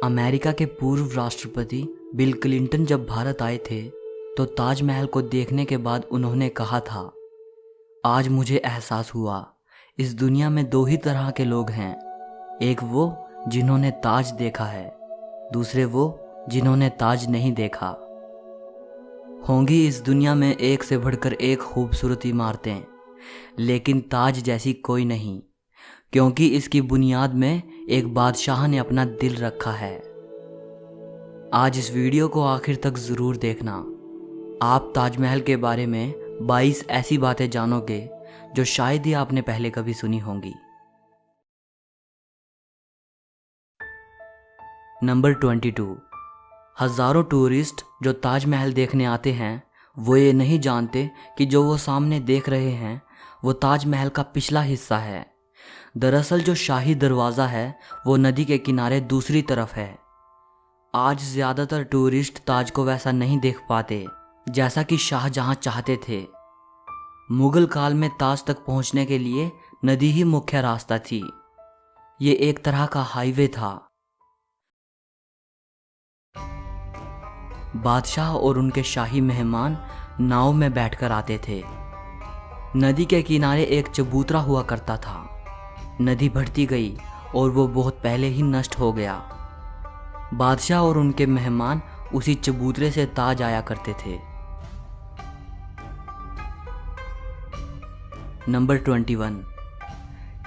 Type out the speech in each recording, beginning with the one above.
America के पूर्व राष्ट्रपति बिल क्लिंटन जब भारत आए थे तो ताजमहल को देखने के बाद उन्होंने कहा था, आज मुझे एहसास हुआ इस दुनिया में दो ही तरह के लोग हैं, एक वो जिन्होंने ताज देखा है, दूसरे वो जिन्होंने ताज नहीं देखा। होंगी इस दुनिया में एक से बढ़कर एक खूबसूरत इमारतें, लेकिन ताज जैसी कोई नहीं, क्योंकि इसकी बुनियाद में एक बादशाह ने अपना दिल रखा है। आज इस वीडियो को आखिर तक ज़रूर देखना। आप ताजमहल के बारे में 22 ऐसी बातें जानोगे जो शायद ही आपने पहले कभी सुनी होंगी। नंबर 22। हज़ारों टूरिस्ट जो ताजमहल देखने आते हैं वो ये नहीं जानते कि जो वो सामने देख रहे हैं वो ताजमहल का पिछला हिस्सा है। दरअसल जो शाही दरवाज़ा है वो नदी के किनारे दूसरी तरफ है। आज ज़्यादातर टूरिस्ट ताज को वैसा नहीं देख पाते जैसा कि शाहजहां चाहते थे। मुगल काल में ताज तक पहुंचने के लिए नदी ही मुख्य रास्ता थी। ये एक तरह का हाईवे था। बादशाह और उनके शाही मेहमान नाव में बैठकर आते थे। नदी के किनारे एक चबूतरा हुआ करता था। नदी बढ़ती गई और वो बहुत पहले ही नष्ट हो गया। बादशाह और उनके मेहमान उसी चबूतरे से ताज आया करते थे। नंबर 21।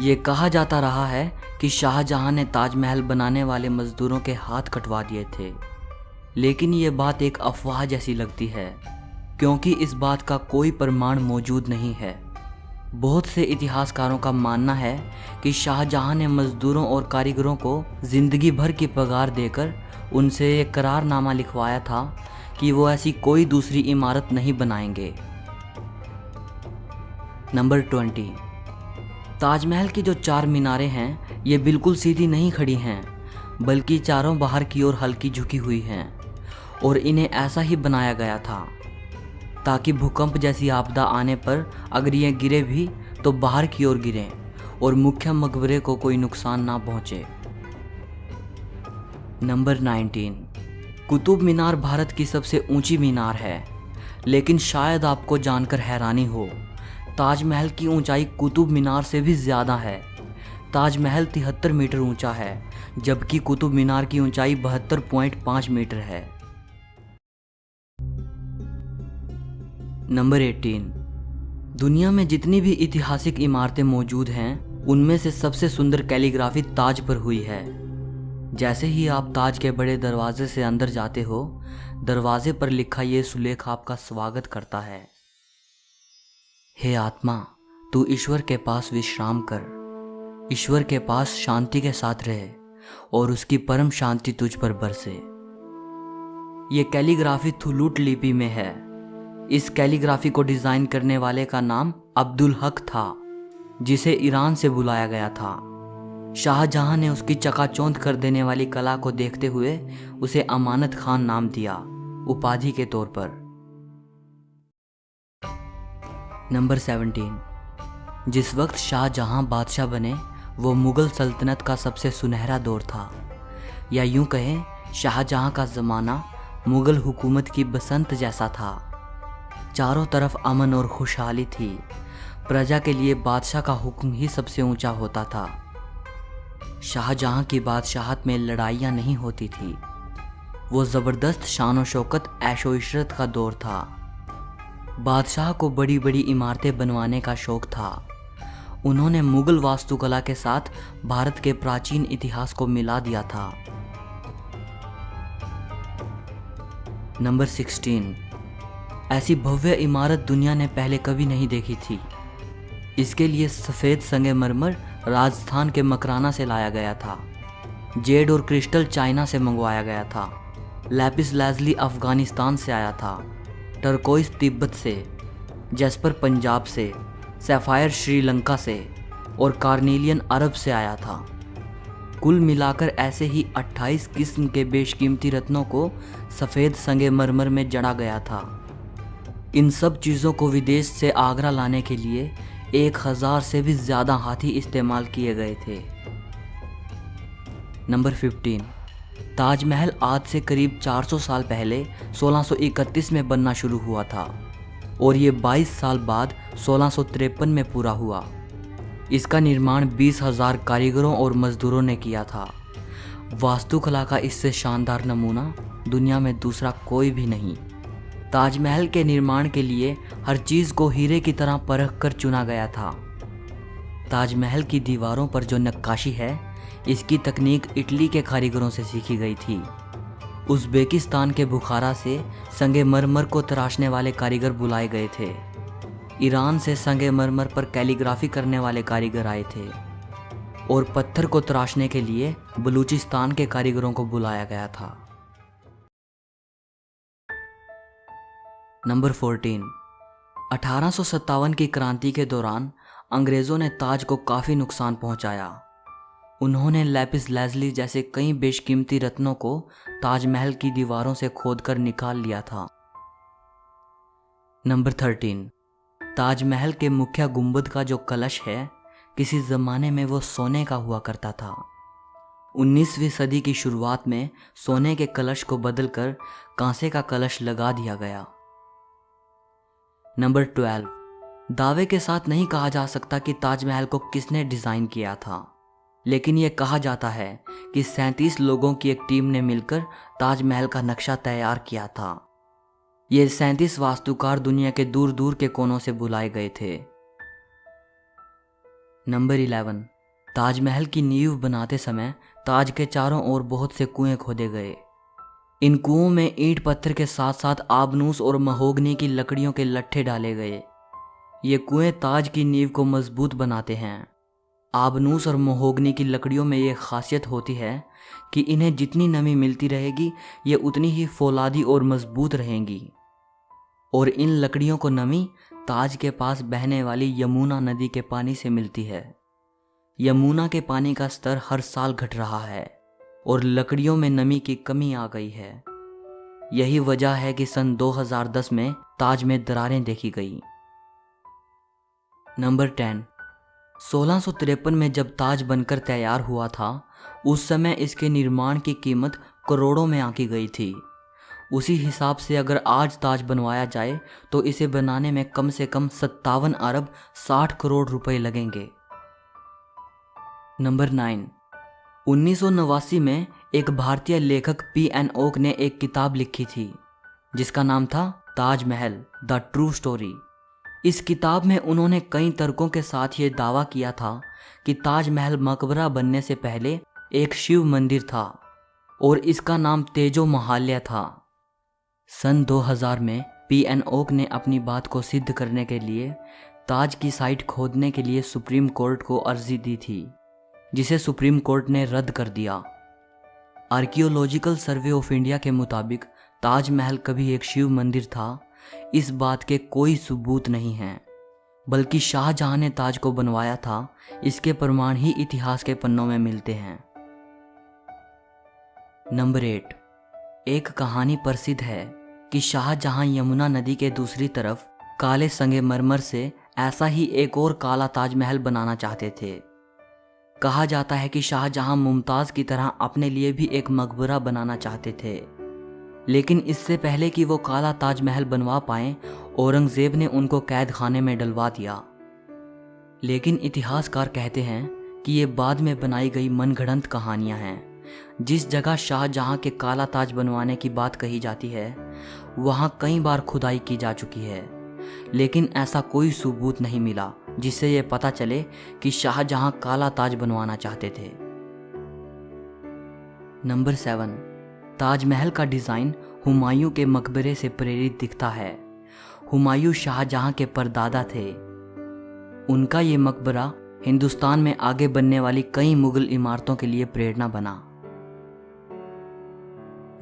ये कहा जाता रहा है कि शाहजहां ने ताजमहल बनाने वाले मजदूरों के हाथ कटवा दिए थे, लेकिन ये बात एक अफवाह जैसी लगती है, क्योंकि इस बात का कोई प्रमाण मौजूद नहीं है। बहुत से इतिहासकारों का मानना है कि शाहजहां ने मजदूरों और कारीगरों को जिंदगी भर की पगार देकर उनसे एक करारनामा लिखवाया था कि वो ऐसी कोई दूसरी इमारत नहीं बनाएंगे। नंबर 20। ताजमहल की जो 4 मीनारें हैं ये बिल्कुल सीधी नहीं खड़ी हैं, बल्कि चारों बाहर की ओर हल्की झुकी हुई हैं, और इन्हें ऐसा ही बनाया गया था ताकि भूकंप जैसी आपदा आने पर अगर ये गिरे भी तो बाहर की ओर गिरें और मुख्य मकबरे को कोई नुकसान ना पहुंचे। नंबर 19। कुतुब मीनार भारत की सबसे ऊंची मीनार है, लेकिन शायद आपको जानकर हैरानी हो, ताजमहल की ऊंचाई कुतुब मीनार से भी ज़्यादा है। ताजमहल 73 मीटर ऊंचा है, जबकि कुतुब मीनार की ऊंचाई 72.5 मीटर है। नंबर 18। दुनिया में जितनी भी ऐतिहासिक इमारतें मौजूद हैं उनमें से सबसे सुंदर कैलीग्राफी ताज पर हुई है। जैसे ही आप ताज के बड़े दरवाजे से अंदर जाते हो, दरवाजे पर लिखा ये सुलेख आपका स्वागत करता है। हे आत्मा, तू ईश्वर के पास विश्राम कर, ईश्वर के पास शांति के साथ रहे और उसकी परम शांति तुझ पर बरसे। ये कैलीग्राफी थुलूट लिपि में है। इस कैलीग्राफी को डिज़ाइन करने वाले का नाम अब्दुल हक था, जिसे ईरान से बुलाया गया था। शाहजहां ने उसकी चकाचौंध कर देने वाली कला को देखते हुए उसे अमानत खान नाम दिया, उपाधि के तौर पर। नंबर 17। जिस वक्त शाहजहां बादशाह बने वो मुग़ल सल्तनत का सबसे सुनहरा दौर था, या यूं कहें शाहजहां का ज़माना मुग़ल हुकूमत की बसंत जैसा था। चारों तरफ अमन और खुशहाली थी। प्रजा के लिए बादशाह का हुक्म ही सबसे ऊंचा होता था। शाहजहां की बादशाहत में लड़ाइयाँ नहीं होती थी। वो ज़बरदस्त शान व शौकत ऐशो इशरत का दौर था। बादशाह को बड़ी बड़ी इमारतें बनवाने का शौक़ था। उन्होंने मुग़ल वास्तुकला के साथ भारत के प्राचीन इतिहास को मिला दिया था। नंबर 16। ऐसी भव्य इमारत दुनिया ने पहले कभी नहीं देखी थी। इसके लिए सफ़ेद संगमरमर राजस्थान के मकराना से लाया गया था। जेड और क्रिस्टल चाइना से मंगवाया गया था। लैपिस लाजुली अफ़गानिस्तान से आया था। टर्कोइस तिब्बत से, जैस्पर पंजाब से, सैफ़ायर श्रीलंका से और कार्नेलियन अरब से आया था। कुल मिलाकर ऐसे ही 28 किस्म के बेशकीमती रत्नों को सफ़ेद संगमरमर में जड़ा गया था। इन सब चीज़ों को विदेश से आगरा लाने के लिए 1000 से भी ज़्यादा हाथी इस्तेमाल किए गए थे। नंबर 15। ताजमहल आज से करीब 400 साल पहले 1631 में बनना शुरू हुआ था और ये 22 साल बाद 1653 में पूरा हुआ। इसका निर्माण 20,000 कारीगरों और मजदूरों ने किया था। वास्तुकला का इससे शानदार नमूना दुनिया में दूसरा कोई भी नहीं। ताजमहल के निर्माण के लिए हर चीज़ को हीरे की तरह परख कर चुना गया था। ताजमहल की दीवारों पर जो नक्काशी है, इसकी तकनीक इटली के कारीगरों से सीखी गई थी। उज़्बेकिस्तान के बुखारा से संगमरमर को तराशने वाले कारीगर बुलाए गए थे। ईरान से संगमरमर पर कैलीग्राफी करने वाले कारीगर आए थे और पत्थर को तराशने के लिए बलूचिस्तान के कारीगरों को बुलाया गया था। नंबर 14। 1857 की क्रांति के दौरान अंग्रेज़ों ने ताज को काफ़ी नुकसान पहुंचाया। उन्होंने लैपिस लाजुली जैसे कई बेशकीमती रत्नों को ताजमहल की दीवारों से खोदकर निकाल लिया था। नंबर 13। ताजमहल के मुख्य गुंबद का जो कलश है, किसी ज़माने में वो सोने का हुआ करता था। 19वीं सदी की शुरुआत में सोने के कलश को बदलकर कांसे का कलश लगा दिया गया। नंबर 12। दावे के साथ नहीं कहा जा सकता कि ताजमहल को किसने डिज़ाइन किया था, लेकिन यह कहा जाता है कि 37 लोगों की एक टीम ने मिलकर ताजमहल का नक्शा तैयार किया था। ये 37 वास्तुकार दुनिया के दूर दूर के कोनों से बुलाए गए थे। नंबर 11। ताजमहल की नींव बनाते समय ताज के चारों ओर बहुत से कुएं खोदे गए। इन कुओं में ईंट पत्थर के साथ साथ आबनूस और महोगनी की लकड़ियों के लट्ठे डाले गए। ये कुएं ताज की नींव को मजबूत बनाते हैं। आबनूस और महोगनी की लकड़ियों में ये खासियत होती है कि इन्हें जितनी नमी मिलती रहेगी, ये उतनी ही फौलादी और मजबूत रहेंगी। और इन लकड़ियों को नमी ताज के पास बहने वाली यमुना नदी के पानी से मिलती है। यमुना के पानी का स्तर हर साल घट रहा है और लकड़ियों में नमी की कमी आ गई है। यही वजह है कि सन 2010 में ताज में दरारें देखी गई। नंबर 10। 1653 में जब ताज बनकर तैयार हुआ था, उस समय इसके निर्माण की कीमत करोड़ों में आंकी गई थी। उसी हिसाब से अगर आज ताज बनवाया जाए तो इसे बनाने में कम से कम 57 अरब 60 करोड़ रुपए लगेंगे। नंबर 9। 1989 में एक भारतीय लेखक P.N. ओक ने एक किताब लिखी थी जिसका नाम था ताजमहल द ट्रू स्टोरी। इस किताब में उन्होंने कई तर्कों के साथ ये दावा किया था कि ताजमहल मकबरा बनने से पहले एक शिव मंदिर था और इसका नाम तेजो महाल्या था। सन 2000 में P.N. ओक ने अपनी बात को सिद्ध करने के लिए ताज की साइट खोदने के लिए सुप्रीम कोर्ट को अर्जी दी थी, जिसे सुप्रीम कोर्ट ने रद्द कर दिया। आर्कियोलॉजिकल सर्वे ऑफ इंडिया के मुताबिक ताजमहल कभी एक शिव मंदिर था, इस बात के कोई सबूत नहीं हैं, बल्कि शाहजहां ने ताज को बनवाया था, इसके प्रमाण ही इतिहास के पन्नों में मिलते हैं। नंबर 8। एक कहानी प्रसिद्ध है कि शाहजहां यमुना नदी के दूसरी तरफ काले संगमरमर से ऐसा ही एक और काला ताजमहल बनाना चाहते थे। कहा जाता है कि शाहजहां मुमताज़ की तरह अपने लिए भी एक मकबरा बनाना चाहते थे, लेकिन इससे पहले कि वो काला ताजमहल बनवा पाएं, औरंगज़ेब ने उनको कैद खाने में डलवा दिया। लेकिन इतिहासकार कहते हैं कि ये बाद में बनाई गई मनगढ़ंत कहानियां हैं। जिस जगह शाहजहां के काला ताज बनवाने की बात कही जाती है, वहां कई बार खुदाई की जा चुकी है, लेकिन ऐसा कोई सबूत नहीं मिला जिससे यह पता चले कि शाहजहां काला ताज बनवाना चाहते थे। नंबर 7। ताजमहल का डिज़ाइन हुमायूं के मकबरे से प्रेरित दिखता है। हुमायूं शाहजहां के परदादा थे। उनका ये मकबरा हिंदुस्तान में आगे बनने वाली कई मुगल इमारतों के लिए प्रेरणा बना।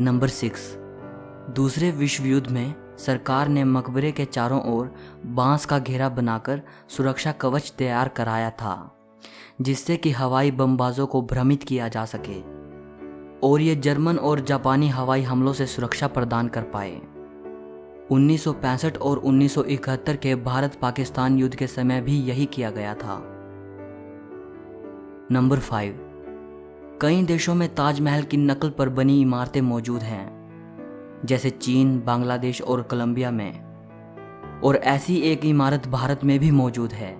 नंबर 6। दूसरे विश्व युद्ध में सरकार ने मकबरे के चारों ओर बांस का घेरा बनाकर सुरक्षा कवच तैयार कराया था, जिससे कि हवाई बमबाजों को भ्रमित किया जा सके और ये जर्मन और जापानी हवाई हमलों से सुरक्षा प्रदान कर पाए। 1965 और 1971 के भारत पाकिस्तान युद्ध के समय भी यही किया गया था। नंबर 5। कई देशों में ताजमहल की नकल पर बनी इमारतें मौजूद हैं, जैसे चीन, बांग्लादेश और कोलंबिया में। और ऐसी एक इमारत भारत में भी मौजूद है,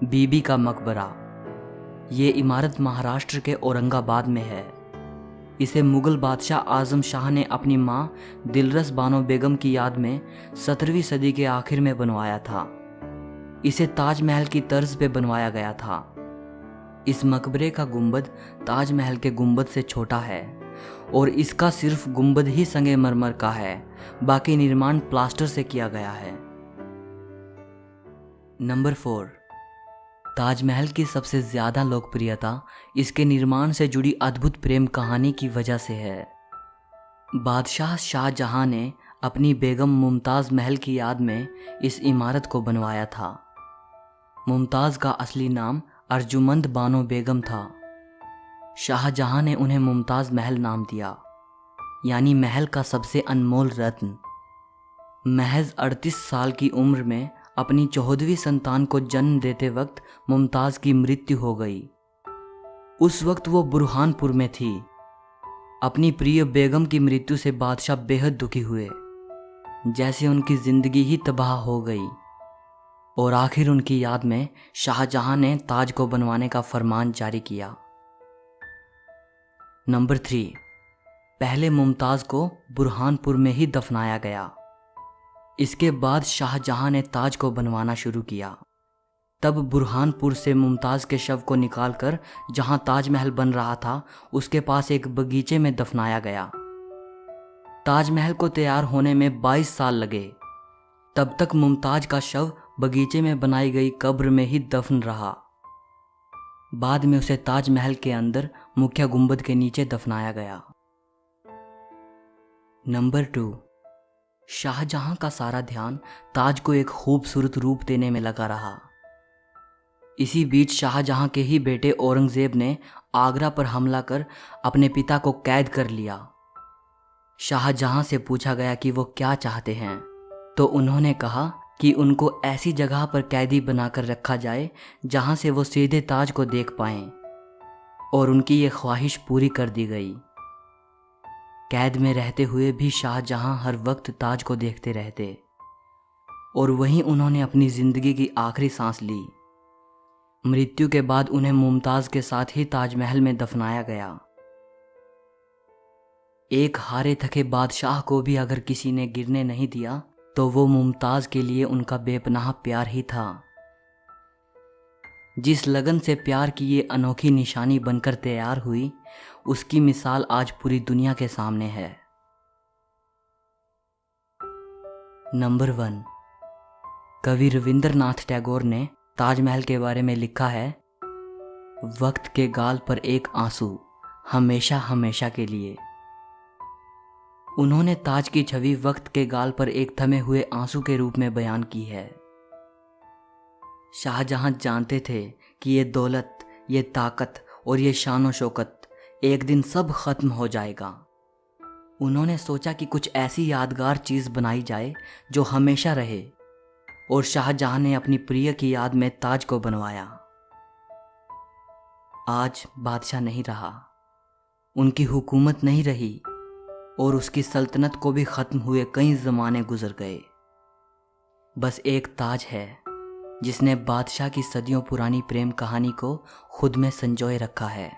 बीबी का मकबरा। ये इमारत महाराष्ट्र के औरंगाबाद में है। इसे मुगल बादशाह आजम शाह ने अपनी मां दिलरस बानो बेगम की याद में 17वीं सदी के आखिर में बनवाया था। इसे ताजमहल की तर्ज पे बनवाया गया था। इस मकबरे का गुंबद ताजमहल के गुंबद से छोटा है और इसका सिर्फ गुंबद ही संगमरमर का है, बाकी निर्माण प्लास्टर से किया गया है। नंबर 4, ताजमहल की सबसे ज़्यादा लोकप्रियता इसके निर्माण से जुड़ी अद्भुत प्रेम कहानी की वजह से है। बादशाह शाहजहां ने अपनी बेगम मुमताज़ महल की याद में इस इमारत को बनवाया था। मुमताज़ का असली नाम अर्जुमंद बानो बेगम था। शाहजहां ने उन्हें मुमताज़ महल नाम दिया, यानी महल का सबसे अनमोल रत्न। महज 38 साल की उम्र में अपनी 14वीं संतान को जन्म देते वक्त मुमताज़ की मृत्यु हो गई। उस वक्त वो बुरहानपुर में थी। अपनी प्रिय बेगम की मृत्यु से बादशाह बेहद दुखी हुए, जैसे उनकी जिंदगी ही तबाह हो गई। और आखिर उनकी याद में शाहजहां ने ताज को बनवाने का फरमान जारी किया। नंबर 3, पहले मुमताज़ को बुरहानपुर में ही दफनाया गया। इसके बाद शाहजहां ने ताज को बनवाना शुरू किया। तब बुरहानपुर से मुमताज़ के शव को निकालकर जहां ताजमहल बन रहा था उसके पास एक बगीचे में दफनाया गया। ताजमहल को तैयार होने में 22 साल लगे। तब तक मुमताज़ का शव बगीचे में बनाई गई कब्र में ही दफन रहा। बाद में उसे ताजमहल के अंदर मुख्य गुंबद के नीचे दफनाया गया। नंबर 2, शाहजहां का सारा ध्यान ताज को एक खूबसूरत रूप देने में लगा रहा। इसी बीच शाहजहां के ही बेटे औरंगजेब ने आगरा पर हमला कर अपने पिता को कैद कर लिया। शाहजहां से पूछा गया कि वो क्या चाहते हैं, तो उन्होंने कहा कि उनको ऐसी जगह पर कैदी बनाकर रखा जाए जहां से वो सीधे ताज को देख पाएं, और उनकी ये ख्वाहिश पूरी कर दी गई। कैद में रहते हुए भी शाहजहां हर वक्त ताज को देखते रहते, और वहीं उन्होंने अपनी जिंदगी की आखिरी सांस ली। मृत्यु के बाद उन्हें मुमताज़ के साथ ही ताजमहल में दफनाया गया। एक हारे थके बादशाह को भी अगर किसी ने गिरने नहीं दिया तो वो मुमताज़ के लिए उनका बेपनाह प्यार ही था। जिस लगन से प्यार की ये अनोखी निशानी बनकर तैयार हुई, उसकी मिसाल आज पूरी दुनिया के सामने है। नंबर 1, कवि रविंद्रनाथ टैगोर ने ताजमहल के बारे में लिखा है, वक्त के गाल पर एक आंसू, हमेशा हमेशा के लिए। उन्होंने ताज की छवि वक्त के गाल पर एक थमे हुए आंसू के रूप में बयान की है। शाहजहां जानते थे कि ये दौलत, ये ताकत और ये शान शौकत एक दिन सब खत्म हो जाएगा। उन्होंने सोचा कि कुछ ऐसी यादगार चीज़ बनाई जाए जो हमेशा रहे, और शाहजहां ने अपनी प्रिय की याद में ताज को बनवाया। आज बादशाह नहीं रहा, उनकी हुकूमत नहीं रही, और उसकी सल्तनत को भी ख़त्म हुए कई ज़माने गुजर गए। बस एक ताज है जिसने बादशाह की सदियों पुरानी प्रेम कहानी को खुद में संजोए रखा है।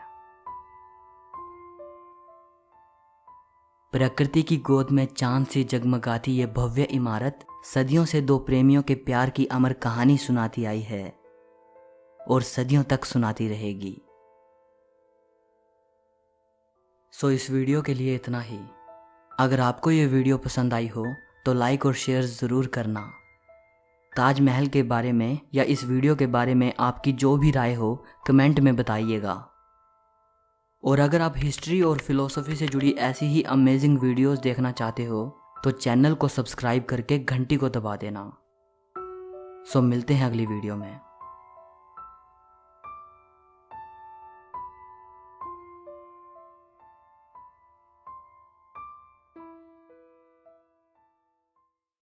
प्रकृति की गोद में चांद सी जगमगाती ये भव्य इमारत सदियों से दो प्रेमियों के प्यार की अमर कहानी सुनाती आई है और सदियों तक सुनाती रहेगी। सो इस वीडियो के लिए इतना ही। अगर आपको ये वीडियो पसंद आई हो तो लाइक और शेयर ज़रूर करना। ताजमहल के बारे में या इस वीडियो के बारे में आपकी जो भी राय हो कमेंट में बताइएगा। और अगर आप हिस्ट्री और फिलॉसफी से जुड़ी ऐसी ही अमेजिंग वीडियोस देखना चाहते हो तो चैनल को सब्सक्राइब करके घंटी को दबा देना। सो मिलते हैं अगली वीडियो में।